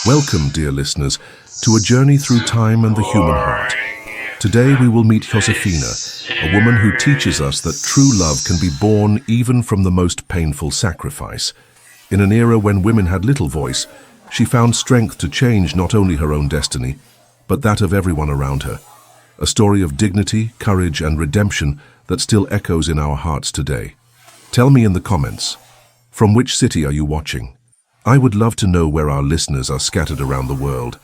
Welcome, dear listeners, to a journey through time and the human heart. Today we will meet Yosephina, a woman who teaches us that true love can be born even from the most painful sacrifice. In an era when women had little voice, she found strength to change not only her own destiny, but that of everyone around her. A story of dignity, courage, and redemption that still echoes in our hearts today. Tell me in the comments, from which city are you watching? I would love to know where our listeners are scattered around the world.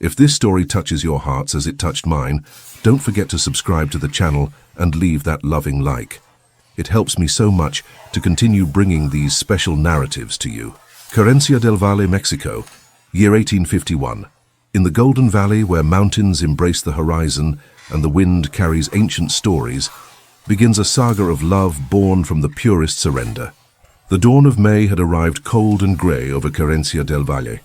If this story touches your hearts as it touched mine, don't forget to subscribe to the channel and leave that loving like. It helps me so much to continue bringing these special narratives to you. Querencia del Valle, Mexico, year 1851. In the Golden Valley, where mountains embrace the horizon and the wind carries ancient stories, begins a saga of love born from the purest surrender. The dawn of May had arrived cold and grey over Querencia del Valle,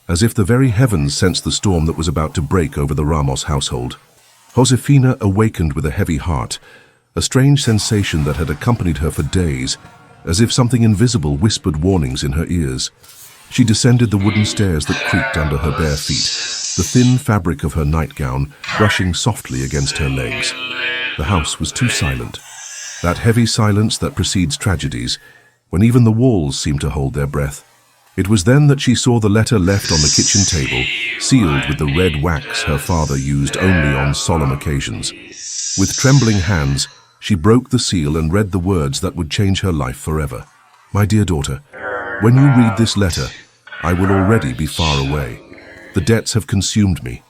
as if the very heavens sensed the storm that was about to break over the Ramos household. Yosephina awakened with a heavy heart, a strange sensation that had accompanied her for days, as if something invisible whispered warnings in her ears. She descended the wooden stairs that creaked under her bare feet, the thin fabric of her nightgown brushing softly against her legs. The house was too silent, that heavy silence that precedes tragedies, when even the walls seemed to hold their breath. It was then that she saw the letter left on the kitchen table, sealed with the red wax her father used only on solemn occasions. With trembling hands, she broke the seal and read the words that would change her life forever. My dear daughter, when you read this letter, I will already be far away. The debts have consumed me.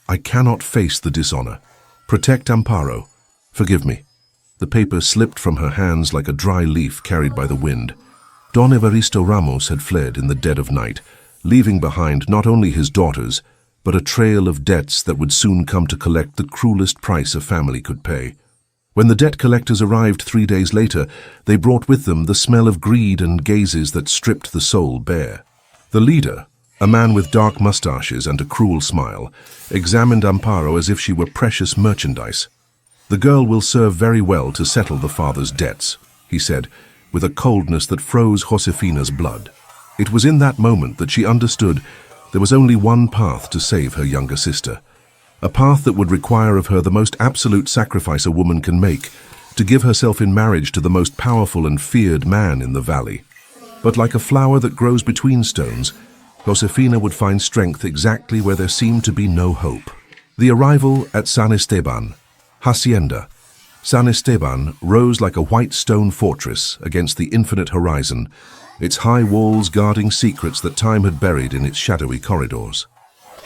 I cannot face the dishonor. Protect Amparo. Forgive me. The paper slipped from her hands like a dry leaf carried by the wind. Don Evaristo Ramos had fled in the dead of night, leaving behind not only his daughters, but a trail of debts that would soon come to collect the cruelest price a family could pay. When the debt collectors arrived 3 days later, they brought with them the smell of greed and gazes that stripped the soul bare. The leader, a man with dark mustaches and a cruel smile, examined Amparo as if she were precious merchandise. "The girl will serve very well to settle the father's debts," he said, with a coldness that froze Josefina's blood. It was in that moment that she understood there was only one path to save her younger sister, a path that would require of her the most absolute sacrifice a woman can make, to give herself in marriage to the most powerful and feared man in the valley. But like a flower that grows between stones, Josefina would find strength exactly where there seemed to be no hope. The arrival at San Esteban, Hacienda. San Esteban rose like a white stone fortress against the infinite horizon, its high walls guarding secrets that time had buried in its shadowy corridors.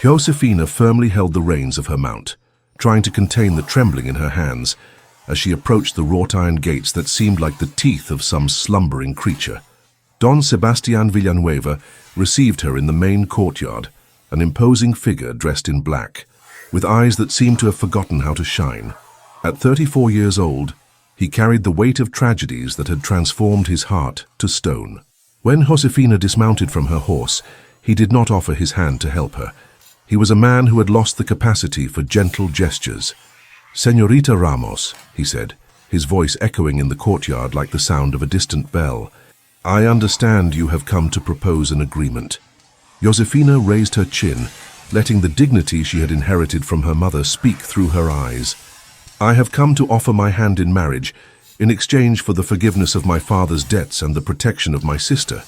Yosephina firmly held the reins of her mount, trying to contain the trembling in her hands as she approached the wrought iron gates that seemed like the teeth of some slumbering creature. Don Sebastian Villanueva received her in the main courtyard, an imposing figure dressed in black, with eyes that seemed to have forgotten how to shine. At 34 years old, he carried the weight of tragedies that had transformed his heart to stone. When Josefina dismounted from her horse, he did not offer his hand to help her. He was a man who had lost the capacity for gentle gestures. "Señorita Ramos," he said, his voice echoing in the courtyard like the sound of a distant bell, "I understand you have come to propose an agreement." Josefina raised her chin, letting the dignity she had inherited from her mother speak through her eyes. "I have come to offer my hand in marriage, in exchange for the forgiveness of my father's debts and the protection of my sister."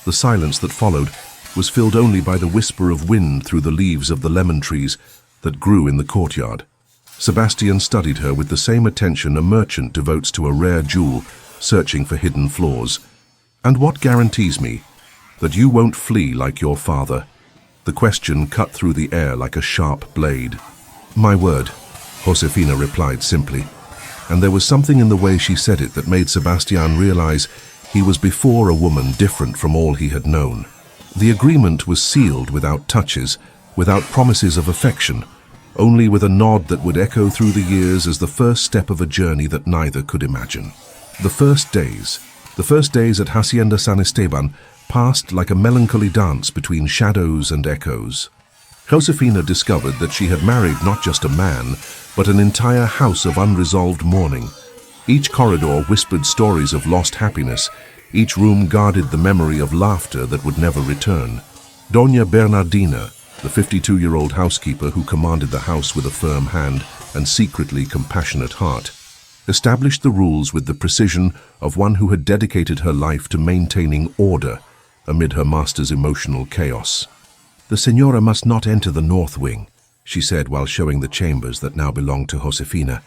The silence that followed was filled only by the whisper of wind through the leaves of the lemon trees that grew in the courtyard. Sebastian studied her with the same attention a merchant devotes to a rare jewel, searching for hidden flaws. "And what guarantees me that you won't flee like your father?" The question cut through the air like a sharp blade. "My word," Josefina replied simply, and there was something in the way she said it that made Sebastian realize he was before a woman different from all he had known. The agreement was sealed without touches, without promises of affection, only with a nod that would echo through the years as the first step of a journey that neither could imagine. The first days at Hacienda San Esteban passed like a melancholy dance between shadows and echoes. Yosephina discovered that she had married not just a man, but an entire house of unresolved mourning. Each corridor whispered stories of lost happiness. Each room guarded the memory of laughter that would never return. Doña Bernardina, The 52-year-old housekeeper, who commanded the house with a firm hand and secretly compassionate heart, established the rules with the precision of one who had dedicated her life to maintaining order amid her master's emotional chaos. "The Senora must not enter the north wing," she said while showing the chambers that now belonged to Yosephina.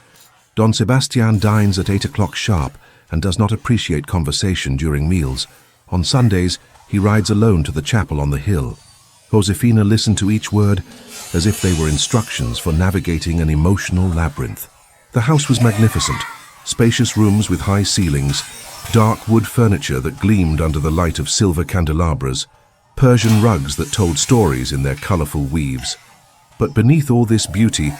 "Don Sebastian dines at 8 o'clock sharp and does not appreciate conversation during meals. On Sundays, he rides alone to the chapel on the hill." Yosephina listened to each word as if they were instructions for navigating an emotional labyrinth. The house was magnificent, spacious rooms with high ceilings, dark wood furniture that gleamed under the light of silver candelabras, Persian rugs that told stories in their colorful weaves. But beneath all this beauty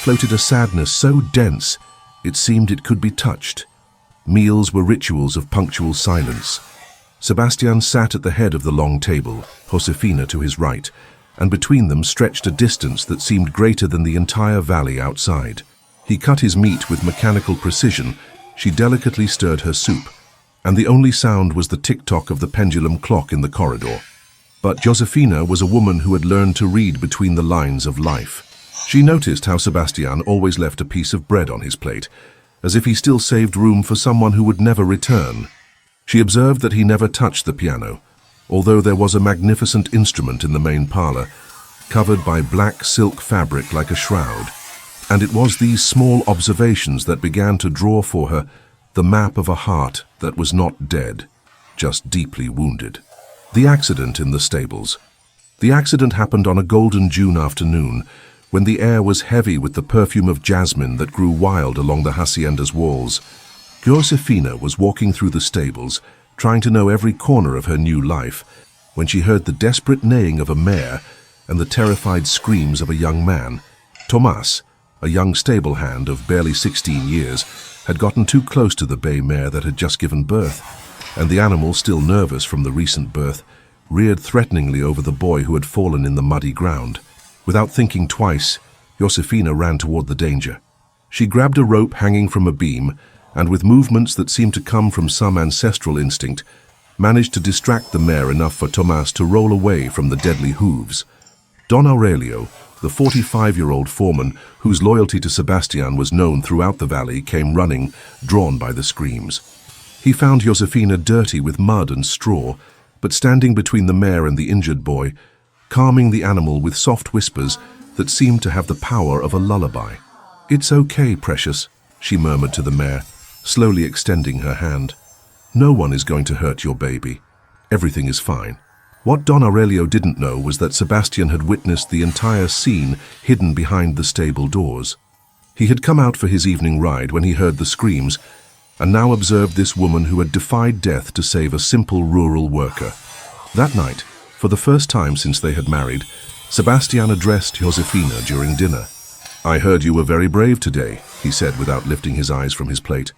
floated a sadness so dense it seemed it could be touched. Meals were rituals of punctual silence. Sebastian sat at the head of the long table, Yosephina to his right, and between them stretched a distance that seemed greater than the entire valley outside. He cut his meat with mechanical precision. She delicately stirred her soup, and the only sound was the tick-tock of the pendulum clock in the corridor. But Yosephina was a woman who had learned to read between the lines of life. She noticed how Sebastian always left a piece of bread on his plate, as if he still saved room for someone who would never return. She observed that he never touched the piano, although there was a magnificent instrument in the main parlor, covered by black silk fabric like a shroud. And it was these small observations that began to draw for her the map of a heart that was not dead, just deeply wounded. The accident in the stables. The accident happened on a golden June afternoon, when the air was heavy with the perfume of jasmine that grew wild along the hacienda's walls. Yosephina was walking through the stables, trying to know every corner of her new life, when she heard the desperate neighing of a mare and the terrified screams of a young man. Tomas, a young stable hand of barely 16 years, had gotten too close to the bay mare that had just given birth, and the animal, still nervous from the recent birth, reared threateningly over the boy who had fallen in the muddy ground. Without thinking twice, Yosephina ran toward the danger. She grabbed a rope hanging from a beam, and with movements that seemed to come from some ancestral instinct, managed to distract the mare enough for Tomas to roll away from the deadly hooves. Don Aurelio, the 45-year-old foreman whose loyalty to Sebastian was known throughout the valley, came running, drawn by the screams. He found Yosephina dirty with mud and straw, but standing between the mare and the injured boy, calming the animal with soft whispers that seemed to have the power of a lullaby. "It's okay, precious," she murmured to the mare, slowly extending her hand. "No one is going to hurt your baby. Everything is fine." What Don Aurelio didn't know was that Sebastian had witnessed the entire scene hidden behind the stable doors. He had come out for his evening ride when he heard the screams, and now observed this woman who had defied death to save a simple rural worker. That night, for the first time since they had married, Sebastian addressed Yosephina during dinner. "I heard you were very brave today," he said without lifting his eyes from his plate.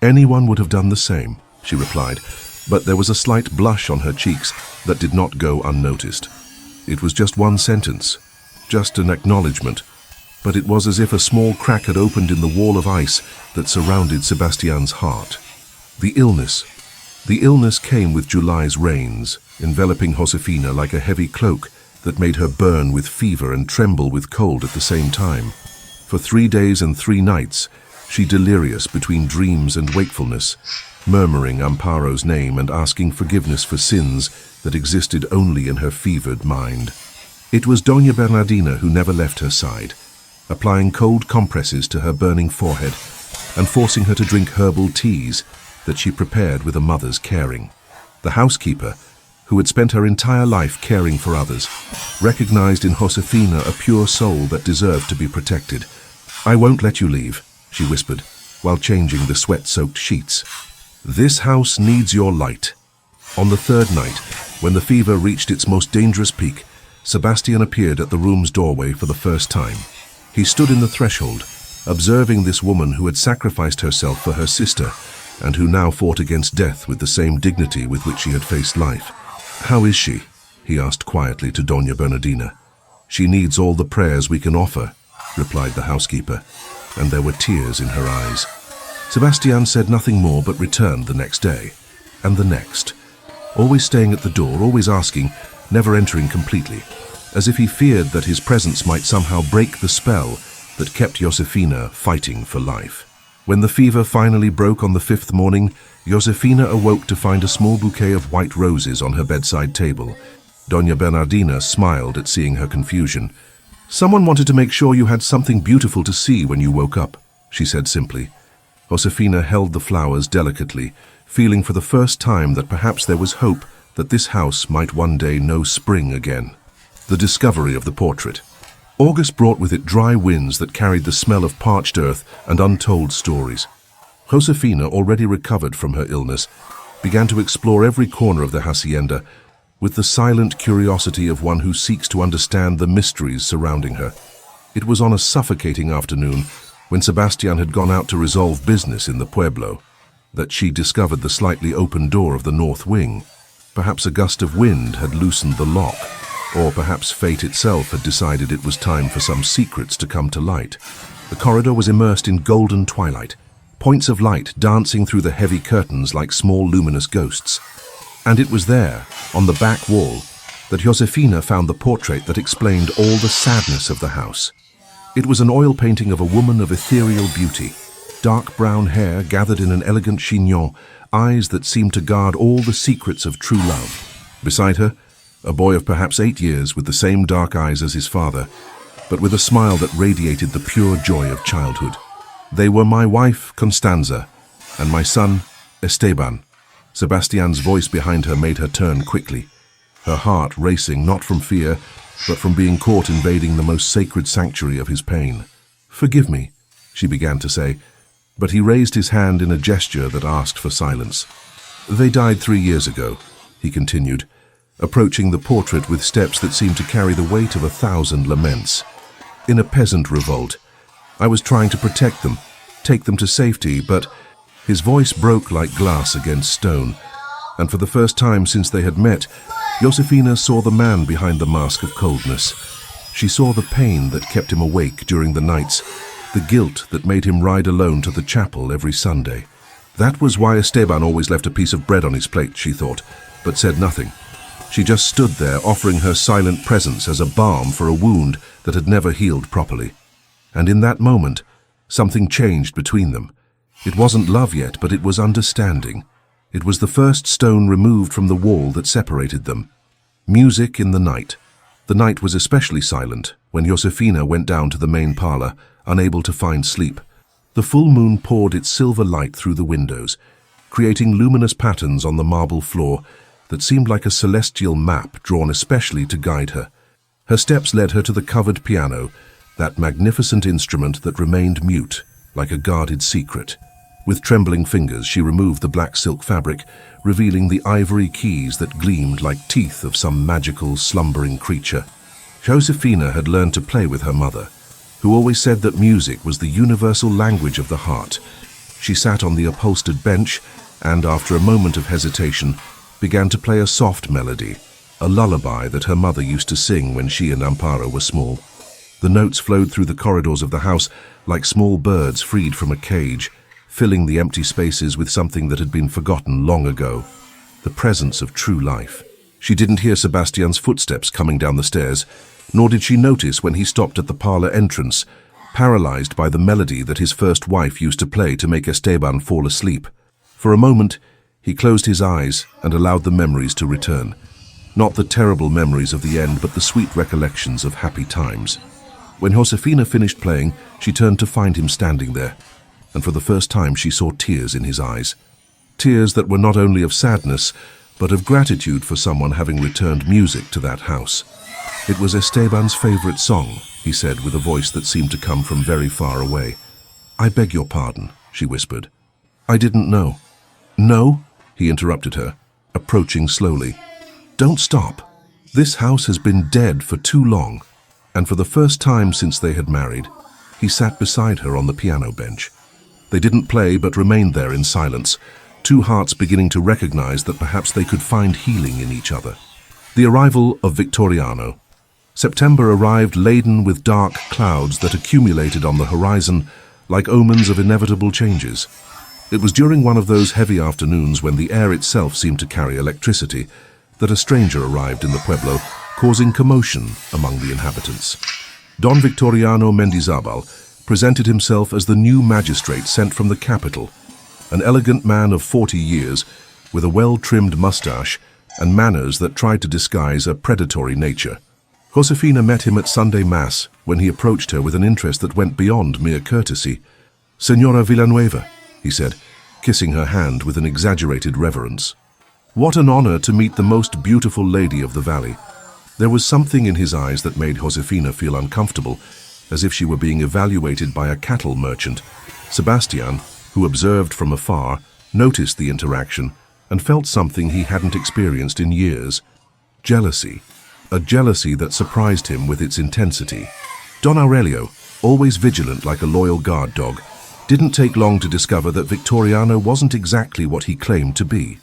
"Anyone would have done the same," she replied, but there was a slight blush on her cheeks that did not go unnoticed. It was just one sentence, just an acknowledgement, but it was as if a small crack had opened in the wall of ice that surrounded Sebastian's heart. The illness. The illness came with July's rains, enveloping Yosephina like a heavy cloak that made her burn with fever and tremble with cold at the same time. For 3 days and 3 nights, she delirious between dreams and wakefulness, murmuring Amparo's name and asking forgiveness for sins that existed only in her fevered mind. It was Doña Bernardina who never left her side, applying cold compresses to her burning forehead and forcing her to drink herbal teas that she prepared with a mother's caring. The housekeeper, who had spent her entire life caring for others, recognized in Yosephina a pure soul that deserved to be protected. "I won't let you leave," she whispered, while changing the sweat-soaked sheets. "This house needs your light." On the 3rd night, when the fever reached its most dangerous peak, Sebastian appeared at the room's doorway for the first time. He stood in the threshold, observing this woman who had sacrificed herself for her sister and who now fought against death with the same dignity with which she had faced life. "How is she?" he asked quietly to Doña Bernardina. "She needs all the prayers we can offer," replied the housekeeper, and there were tears in her eyes. Sebastian said nothing more but returned the next day, and the next, always staying at the door, always asking, never entering completely, as if he feared that his presence might somehow break the spell that kept Yosephina fighting for life. When the fever finally broke on the 5th morning, Yosephina awoke to find a small bouquet of white roses on her bedside table. Doña Bernardina smiled at seeing her confusion. "Someone wanted to make sure you had something beautiful to see when you woke up," she said simply. Yosephina held the flowers delicately, feeling for the first time that perhaps there was hope that this house might one day know spring again. The discovery of the portrait. August brought with it dry winds that carried the smell of parched earth and untold stories. Yosephina, already recovered from her illness, began to explore every corner of the hacienda with the silent curiosity of one who seeks to understand the mysteries surrounding her. It was on a suffocating afternoon, when Sebastian had gone out to resolve business in the pueblo, that she discovered the slightly open door of the north wing. Perhaps a gust of wind had loosened the lock, or perhaps fate itself had decided it was time for some secrets to come to light. The corridor was immersed in golden twilight, points of light dancing through the heavy curtains like small luminous ghosts. And it was there, on the back wall, that Yosephina found the portrait that explained all the sadness of the house. It was an oil painting of a woman of ethereal beauty, dark brown hair gathered in an elegant chignon, eyes that seemed to guard all the secrets of true love. Beside her, a boy of perhaps 8 years with the same dark eyes as his father, but with a smile that radiated the pure joy of childhood. They were my wife, Constanza, and my son, Esteban. Sebastian's voice behind her made her turn quickly, her heart racing not from fear, but from being caught invading the most sacred sanctuary of his pain. "Forgive me," she began to say, but he raised his hand in a gesture that asked for silence. "They died 3 years ago," he continued, approaching the portrait with steps that seemed to carry the weight of 1,000 laments. "In a peasant revolt. I was trying to protect them, take them to safety, but..." His voice broke like glass against stone, and for the first time since they had met, Yosephina saw the man behind the mask of coldness. She saw the pain that kept him awake during the nights, the guilt that made him ride alone to the chapel every Sunday. That was why Esteban always left a piece of bread on his plate, she thought, but said nothing. She just stood there, offering her silent presence as a balm for a wound that had never healed properly. And in that moment, something changed between them. It wasn't love yet, but it was understanding. It was the first stone removed from the wall that separated them. Music in the night. The night was especially silent when Yosephina went down to the main parlor, unable to find sleep. The full moon poured its silver light through the windows, creating luminous patterns on the marble floor that seemed like a celestial map drawn especially to guide her. Her steps led her to the covered piano, that magnificent instrument that remained mute, like a guarded secret. With trembling fingers, she removed the black silk fabric, revealing the ivory keys that gleamed like teeth of some magical, slumbering creature. Yosephina had learned to play with her mother, who always said that music was the universal language of the heart. She sat on the upholstered bench and, after a moment of hesitation, began to play a soft melody, a lullaby that her mother used to sing when she and Amparo were small. The notes flowed through the corridors of the house like small birds freed from a cage, filling the empty spaces with something that had been forgotten long ago, the presence of true life. She didn't hear Sebastian's footsteps coming down the stairs, nor did she notice when he stopped at the parlor entrance, paralyzed by the melody that his first wife used to play to make Esteban fall asleep. For a moment, he closed his eyes and allowed the memories to return. Not the terrible memories of the end, but the sweet recollections of happy times. When Yosephina finished playing, she turned to find him standing there, and for the first time she saw tears in his eyes. Tears that were not only of sadness, but of gratitude for someone having returned music to that house. "It was Esteban's favorite song," he said with a voice that seemed to come from very far away. "I beg your pardon," she whispered. "I didn't know." "No?" he interrupted her, approaching slowly. "Don't stop. This house has been dead for too long." And for the first time since they had married, he sat beside her on the piano bench. They didn't play but remained there in silence, two hearts beginning to recognize that perhaps they could find healing in each other. The arrival of Victoriano. September arrived laden with dark clouds that accumulated on the horizon like omens of inevitable changes. It was during one of those heavy afternoons when the air itself seemed to carry electricity that a stranger arrived in the pueblo, causing commotion among the inhabitants. Don Victoriano Mendizabal presented himself as the new magistrate sent from the capital, an elegant man of 40 years with a well-trimmed mustache and manners that tried to disguise a predatory nature. Yosephina met him at Sunday Mass when he approached her with an interest that went beyond mere courtesy. "Señora Villanueva," he said, kissing her hand with an exaggerated reverence. What an honor to meet the most beautiful lady of the valley. There was something in his eyes that made Yosephina feel uncomfortable, as if she were being evaluated by a cattle merchant. Sebastian, who observed from afar, noticed the interaction and felt something he hadn't experienced in years. Jealousy. A jealousy that surprised him with its intensity. Don Aurelio, always vigilant like a loyal guard dog, didn't take long to discover that Victoriano wasn't exactly what he claimed to be.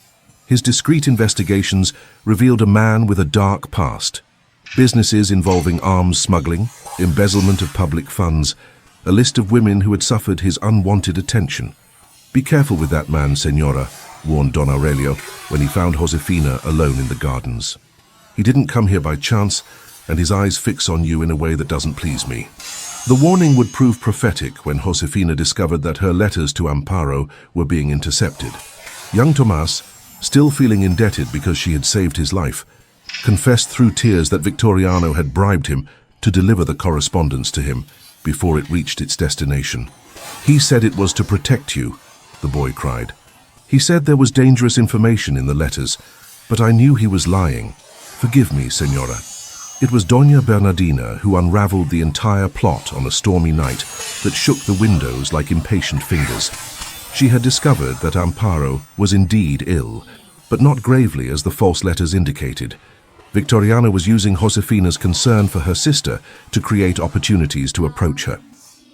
His discreet investigations revealed a man with a dark past. Businesses involving arms smuggling, embezzlement of public funds, a list of women who had suffered his unwanted attention. "Be careful with that man, Senora," warned Don Aurelio when he found Yosephina alone in the gardens. "He didn't come here by chance, and his eyes fix on you in a way that doesn't please me." The warning would prove prophetic when Yosephina discovered that her letters to Amparo were being intercepted. Young Tomas, still feeling indebted because she had saved his life, confessed through tears that Victoriano had bribed him to deliver the correspondence to him before it reached its destination. "He said it was to protect you," the boy cried. "He said there was dangerous information in the letters, but I knew he was lying. Forgive me, Senora." It was Doña Bernardina who unraveled the entire plot on a stormy night that shook the windows like impatient fingers. She had discovered that Amparo was indeed ill, but not gravely as the false letters indicated. Victoriano was using Josefina's concern for her sister to create opportunities to approach her.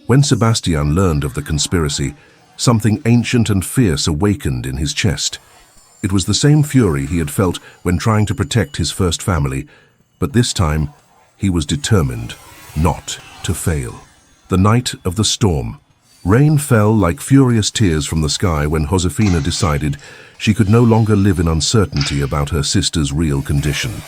When Sebastian learned of the conspiracy, something ancient and fierce awakened in his chest. It was the same fury he had felt when trying to protect his first family, but this time he was determined not to fail. The night of the storm. Rain fell like furious tears from the sky when Josefina decided she could no longer live in uncertainty about her sister's real condition.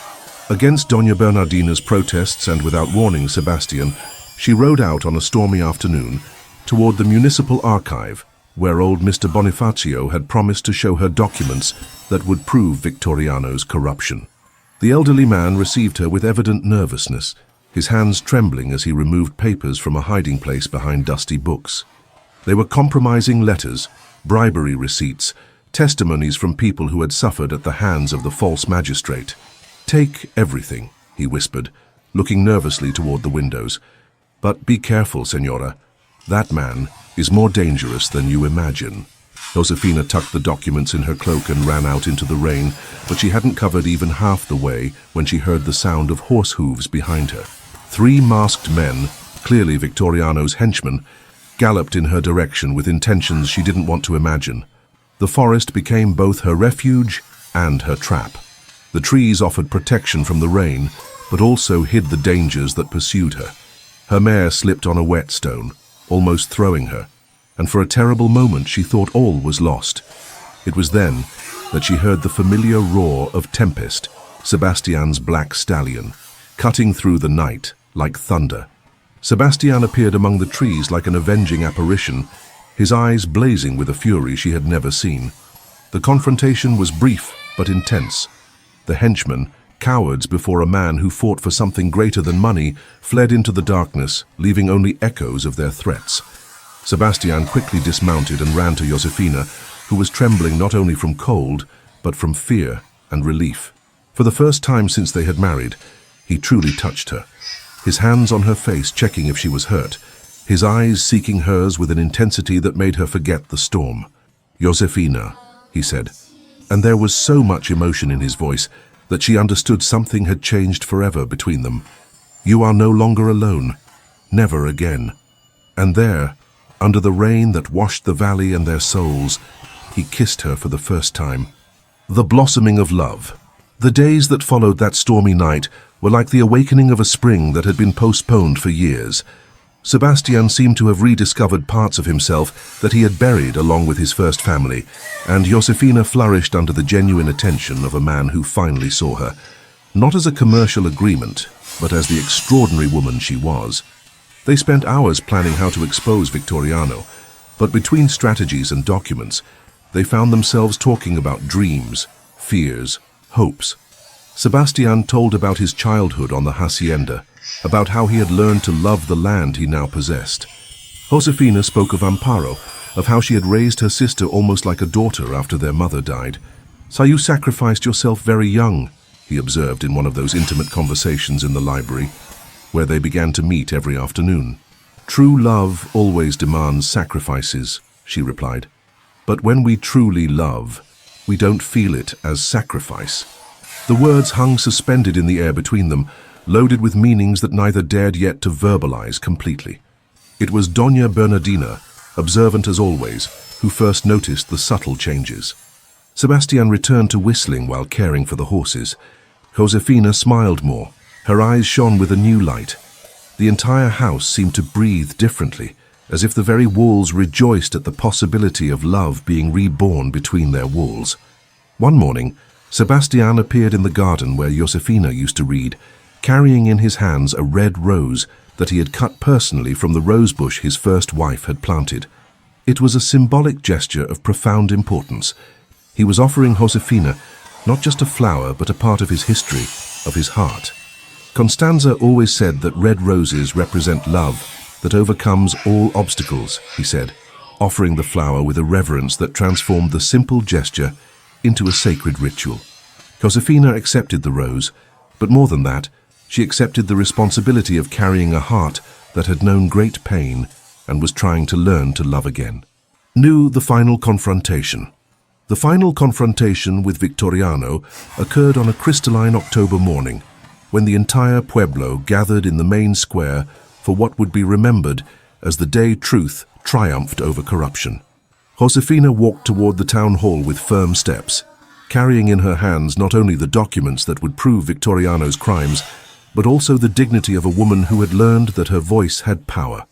Against Doña Bernardina's protests and without warning Sebastian, she rode out on a stormy afternoon toward the municipal archive, where old Mr. Bonifacio had promised to show her documents that would prove Victoriano's corruption. The elderly man received her with evident nervousness, his hands trembling as he removed papers from a hiding place behind dusty books. They were compromising letters, bribery receipts, testimonies from people who had suffered at the hands of the false magistrate. "Take everything," he whispered, looking nervously toward the windows. "But be careful, Senora. That man is more dangerous than you imagine." Yosephina tucked the documents in her cloak and ran out into the rain, but she hadn't covered even half the way when she heard the sound of horse hooves behind her. 3 masked men, clearly Victoriano's henchmen, galloped in her direction with intentions she didn't want to imagine. The forest became both her refuge and her trap. The trees offered protection from the rain, but also hid the dangers that pursued her. Her mare slipped on a whetstone, almost throwing her, and for a terrible moment she thought all was lost. It was then that she heard the familiar roar of Tempest, Sebastian's black stallion, cutting through the night like thunder. Sebastian appeared among the trees like an avenging apparition, his eyes blazing with a fury she had never seen. The confrontation was brief but intense. The henchmen, cowards before a man who fought for something greater than money, fled into the darkness, leaving only echoes of their threats. Sebastian quickly dismounted and ran to Yosephina, who was trembling not only from cold, but from fear and relief. For the first time since they had married, he truly touched her, his hands on her face checking if she was hurt, his eyes seeking hers with an intensity that made her forget the storm. "Yosephina," he said, and there was so much emotion in his voice that she understood something had changed forever between them. "You are no longer alone, never again." And there, under the rain that washed the valley and their souls, he kissed her for the first time. The blossoming of love. The days that followed that stormy night were like the awakening of a spring that had been postponed for years. Sebastian seemed to have rediscovered parts of himself that he had buried along with his first family, and Yosephina flourished under the genuine attention of a man who finally saw her. Not as a commercial agreement, but as the extraordinary woman she was. They spent hours planning how to expose Victoriano, but between strategies and documents, they found themselves talking about dreams, fears, hopes. Sebastian told about his childhood on the hacienda, about how he had learned to love the land he now possessed. Josefina spoke of Amparo, of how she had raised her sister almost like a daughter after their mother died. "So you sacrificed yourself very young," he observed in one of those intimate conversations in the library, where they began to meet every afternoon. "True love always demands sacrifices," she replied. "But when we truly love, we don't feel it as sacrifice." The words hung suspended in the air between them, loaded with meanings that neither dared yet to verbalize completely. It was Doña Bernardina, observant as always, who first noticed the subtle changes. Sebastian returned to whistling while caring for the horses. Josefina smiled more. Her eyes shone with a new light. The entire house seemed to breathe differently, as if the very walls rejoiced at the possibility of love being reborn between their walls. One morning, Sebastian appeared in the garden where Yosephina used to read, carrying in his hands a red rose that he had cut personally from the rosebush his first wife had planted. It was a symbolic gesture of profound importance. He was offering Josefina not just a flower, but a part of his history, of his heart. Constanza always said that red roses represent love that overcomes all obstacles, he said, offering the flower with a reverence that transformed the simple gesture into a sacred ritual. Josefina accepted the rose, but more than that, she accepted the responsibility of carrying a heart that had known great pain and was trying to learn to love again. Knew the final confrontation. The final confrontation with Victoriano occurred on a crystalline October morning, when the entire pueblo gathered in the main square for what would be remembered as the day truth triumphed over corruption. Josefina walked toward the town hall with firm steps, carrying in her hands not only the documents that would prove Victoriano's crimes, but also the dignity of a woman who had learned that her voice had power.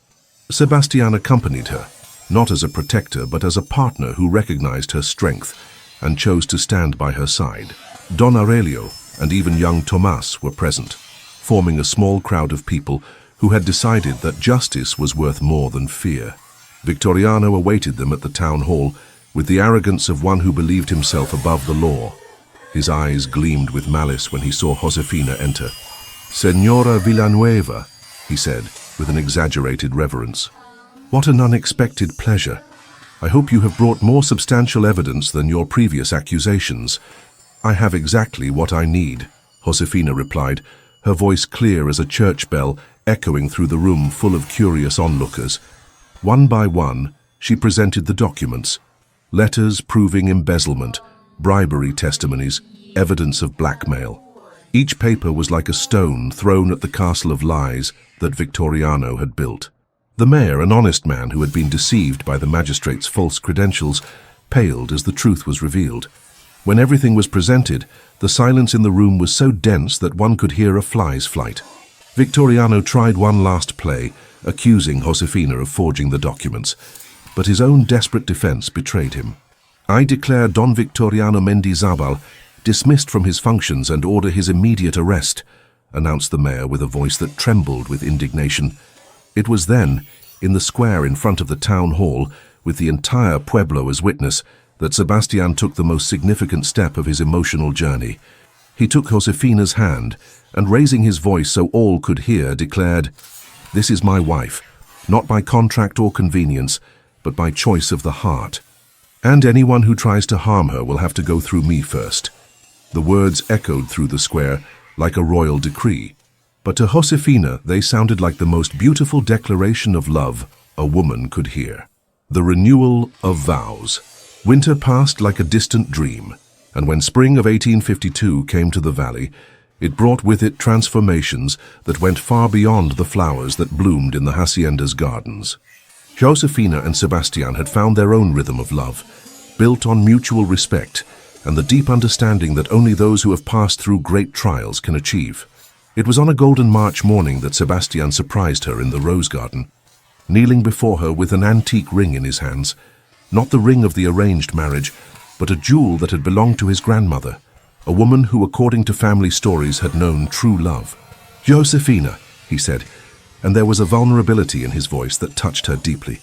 Sebastian accompanied her, not as a protector but as a partner who recognized her strength and chose to stand by her side. Don Aurelio and even young Tomas were present, forming a small crowd of people who had decided that justice was worth more than fear. Victoriano awaited them at the town hall with the arrogance of one who believed himself above the law. His eyes gleamed with malice when he saw Josefina enter. "Señora Villanueva," he said with an exaggerated reverence. "What an unexpected pleasure. I hope you have brought more substantial evidence than your previous accusations." "I have exactly what I need," Josefina replied, her voice clear as a church bell echoing through the room full of curious onlookers. One by one, she presented the documents. Letters proving embezzlement, bribery testimonies, evidence of blackmail. Each paper was like a stone thrown at the castle of lies that Victoriano had built. The mayor, an honest man who had been deceived by the magistrate's false credentials, paled as the truth was revealed. When everything was presented, the silence in the room was so dense that one could hear a fly's flight. Victoriano tried one last play, accusing Josefina of forging the documents, but his own desperate defense betrayed him. "I declare Don Victoriano Mendizabal dismissed from his functions and order his immediate arrest," announced the mayor with a voice that trembled with indignation. It was then, in the square in front of the town hall, with the entire pueblo as witness, that Sebastian took the most significant step of his emotional journey. He took Josefina's hand and, raising his voice so all could hear, declared, "This is my wife, not by contract or convenience, but by choice of the heart. And anyone who tries to harm her will have to go through me first." The words echoed through the square like a royal decree, but to Josefina they sounded like the most beautiful declaration of love a woman could hear. The renewal of vows. Winter passed like a distant dream, and when spring of 1852 came to the valley, it brought with it transformations that went far beyond the flowers that bloomed in the hacienda's gardens. Josefina and Sebastian had found their own rhythm of love, built on mutual respect and the deep understanding that only those who have passed through great trials can achieve. It was on a golden March morning that Sebastian surprised her in the rose garden, kneeling before her with an antique ring in his hands, not the ring of the arranged marriage, but a jewel that had belonged to his grandmother. a woman who, according to family stories, had known true love. "Yosephina," he said, and there was a vulnerability in his voice that touched her deeply.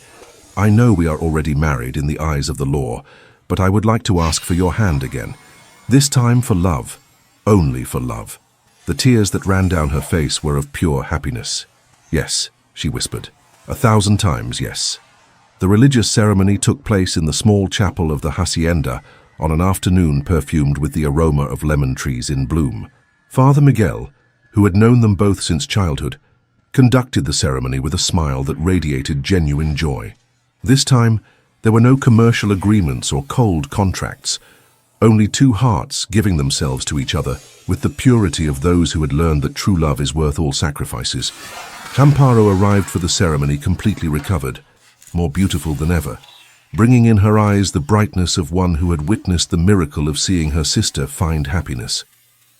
"I know we are already married in the eyes of the law, but I would like to ask for your hand again. This time for love, only for love." The tears that ran down her face were of pure happiness. "Yes," she whispered, 1,000 times yes. The religious ceremony took place in the small chapel of the hacienda on an afternoon perfumed with the aroma of lemon trees in bloom. Father Miguel, who had known them both since childhood, conducted the ceremony with a smile that radiated genuine joy. This time, there were no commercial agreements or cold contracts, only two hearts giving themselves to each other with the purity of those who had learned that true love is worth all sacrifices. Amparo arrived for the ceremony completely recovered, more beautiful than ever, bringing in her eyes the brightness of one who had witnessed the miracle of seeing her sister find happiness.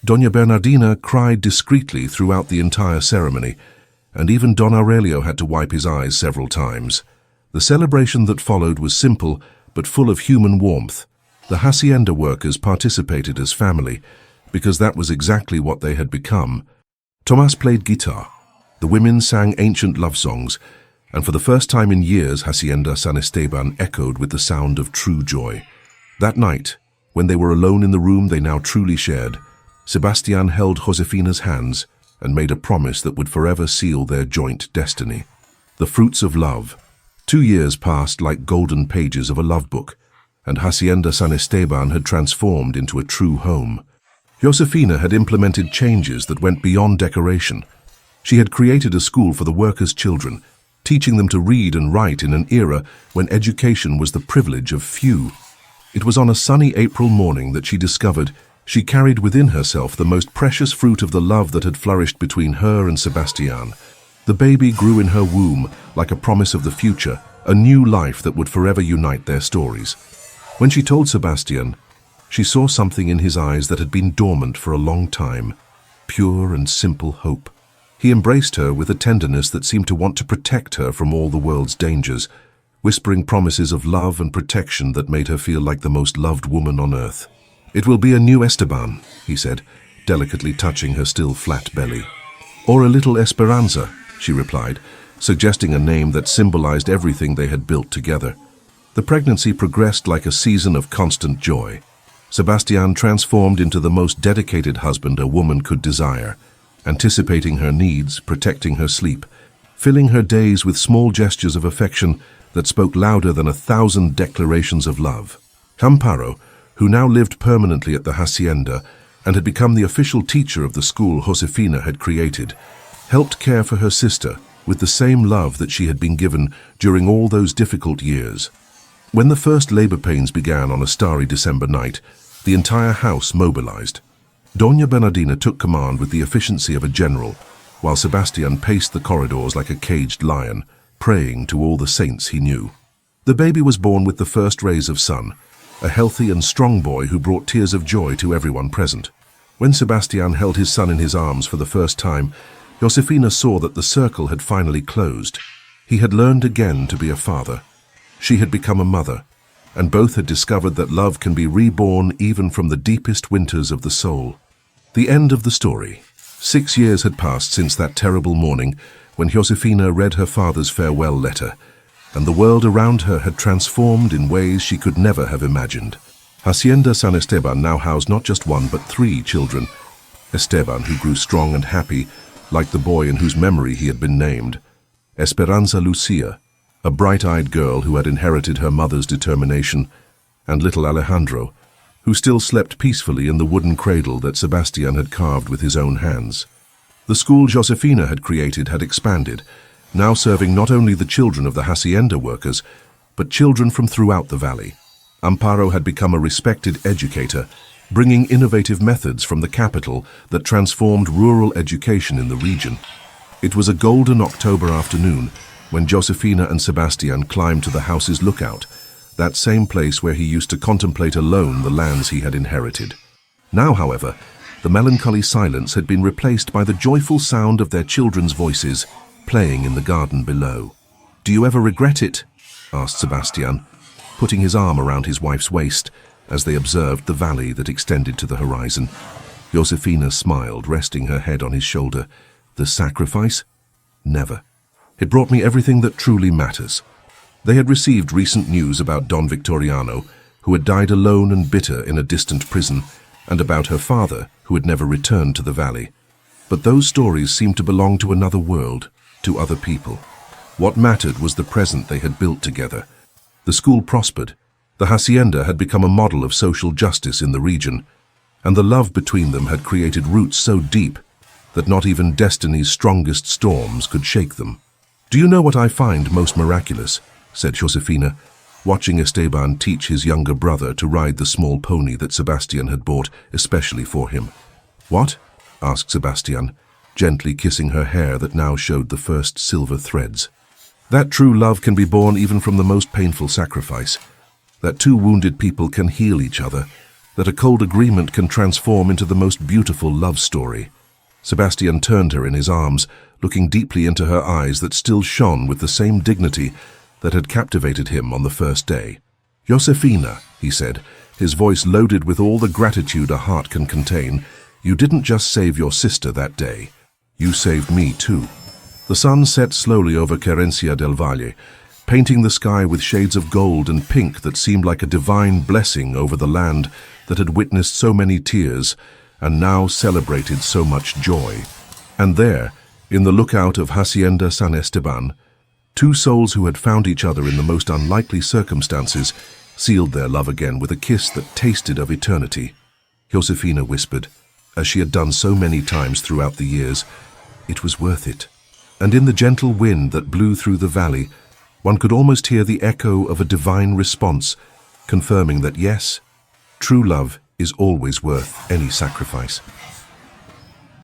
Doña Bernardina cried discreetly throughout the entire ceremony, and even Don Aurelio had to wipe his eyes several times. The celebration that followed was simple but full of human warmth. The hacienda workers participated as family, because that was exactly what they had become. Tomas played guitar. The women sang ancient love songs, and for the first time in years, Hacienda San Esteban echoed with the sound of true joy. That night, when they were alone in the room they now truly shared, Sebastián held Josefina's hands and made a promise that would forever seal their joint destiny. The fruits of love. 2 years passed like golden pages of a love book, and Hacienda San Esteban had transformed into a true home. Yosephina had implemented changes that went beyond decoration. She had created a school for the workers' children, teaching them to read and write in an era when education was the privilege of few. It was on a sunny April morning that she discovered she carried within herself the most precious fruit of the love that had flourished between her and Sebastián. The baby grew in her womb like a promise of the future, a new life that would forever unite their stories. When she told Sebastián, she saw something in his eyes that had been dormant for a long time, pure and simple hope. He embraced her with a tenderness that seemed to want to protect her from all the world's dangers, whispering promises of love and protection that made her feel like the most loved woman on earth. "It will be a new Esteban," he said, delicately touching her still flat belly. "Or a little Esperanza," she replied, suggesting a name that symbolized everything they had built together. The pregnancy progressed like a season of constant joy. Sebastián transformed into the most dedicated husband a woman could desire, anticipating her needs, protecting her sleep, filling her days with small gestures of affection that spoke louder than 1,000 declarations of love. Amparo, who now lived permanently at the hacienda and had become the official teacher of the school Josefina had created, helped care for her sister with the same love that she had been given during all those difficult years. When the first labor pains began on a starry December night, the entire house mobilized. Doña Bernardina took command with the efficiency of a general, while Sebastián paced the corridors like a caged lion, praying to all the saints he knew. The baby was born with the first rays of sun, a healthy and strong boy who brought tears of joy to everyone present. When Sebastián held his son in his arms for the first time, Yosephina saw that the circle had finally closed. He had learned again to be a father. She had become a mother, and both had discovered that love can be reborn even from the deepest winters of the soul. The end of the story. 6 years had passed since that terrible morning when Josefina read her father's farewell letter, and the world around her had transformed in ways she could never have imagined. Hacienda San Esteban now housed not just 1 but 3 children. Esteban, who grew strong and happy, like the boy in whose memory he had been named. Esperanza Lucia, a bright-eyed girl who had inherited her mother's determination, and little Alejandro, who still slept peacefully in the wooden cradle that Sebastián had carved with his own hands. The school Josefina had created had expanded, now serving not only the children of the hacienda workers, but children from throughout the valley. Amparo had become a respected educator, bringing innovative methods from the capital that transformed rural education in the region. It was a golden October afternoon when Josefina and Sebastián climbed to the house's lookout, that same place where he used to contemplate alone the lands he had inherited. Now, however, the melancholy silence had been replaced by the joyful sound of their children's voices playing in the garden below. "Do you ever regret it?" asked Sebastián, putting his arm around his wife's waist as they observed the valley that extended to the horizon. Yosephina smiled, resting her head on his shoulder. The sacrifice? Never. It brought me everything that truly matters. They had received recent news about Don Victoriano, who had died alone and bitter in a distant prison, and about her father, who had never returned to the valley. But those stories seemed to belong to another world, to other people. What mattered was the present they had built together. The school prospered. The hacienda had become a model of social justice in the region, and the love between them had created roots so deep that not even destiny's strongest storms could shake them. "Do you know what I find most miraculous?" said Yosephina, watching Esteban teach his younger brother to ride the small pony that Sebastian had bought especially for him. "What?" asked Sebastian, gently kissing her hair that now showed the first silver threads. "That true love can be born even from the most painful sacrifice. That two wounded people can heal each other. That a cold agreement can transform into the most beautiful love story." Sebastian turned her in his arms, looking deeply into her eyes that still shone with the same dignity that had captivated him on the first day. "Yosephina," he said, his voice loaded with all the gratitude a heart can contain, "you didn't just save your sister that day. You saved me too." The sun set slowly over Querencia del Valle, painting the sky with shades of gold and pink that seemed like a divine blessing over the land that had witnessed so many tears and now celebrated so much joy. And there, in the lookout of Hacienda San Esteban, two souls who had found each other in the most unlikely circumstances sealed their love again with a kiss that tasted of eternity. Yosephina whispered, as she had done so many times throughout the years, "It was worth it." And in the gentle wind that blew through the valley, one could almost hear the echo of a divine response, confirming that yes, true love is always worth any sacrifice.